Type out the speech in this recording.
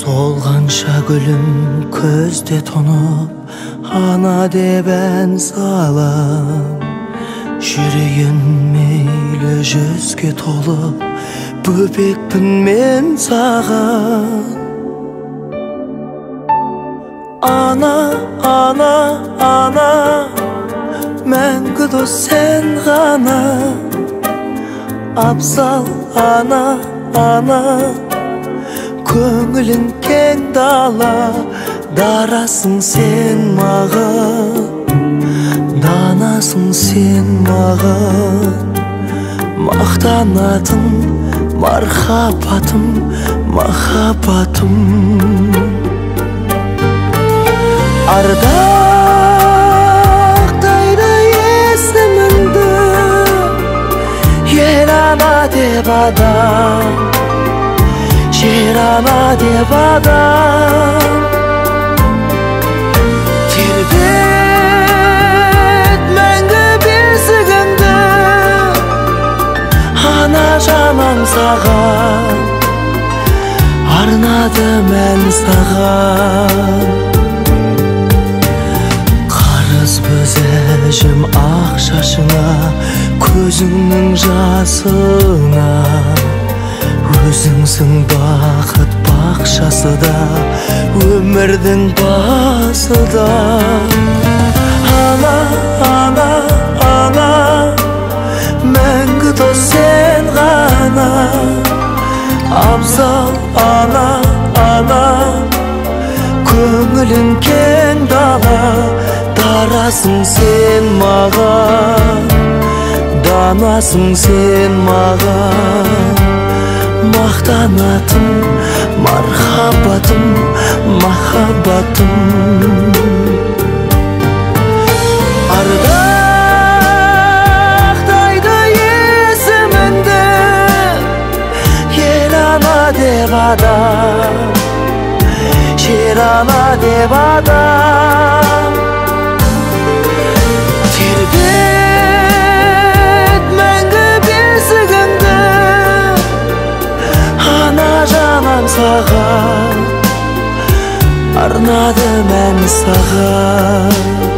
Solgancha gülüm közde tonup ana deben salam. Yüreğim meyle jözge tolup böbekpin men sağa. Ana, ana, ana, мәңгі дос сен ғана. Абзал ана, ана, көңілің кең дала. Дарасың сен маған, данасың сен маған. Мақтанатын мархабатым, махаббатым. Ардақтайды есіміңді, ел ана деп адам, жер ана деп адам. Тербет мәңгі бесігіңді, ана жаным саған, арнады мән саған. Бөзәжім ақ шашыңа, көзіңнің жасына. Өзіңсің бақыт бақшасы да, өмірдің басы да. Ана, ана, ана, мәңгі дос сен ғана. Абзал ана, ана, көңілің кең дала. Дарасың сен маған, данасың сен маған. Мақтанатын мархаббатым, махаббатым. Ардақтайды есіміңді, ел ана деп адам, жер ана деп адам. Тербет мәңгі бесігіңді, ана жаным саған, арнады мән саған.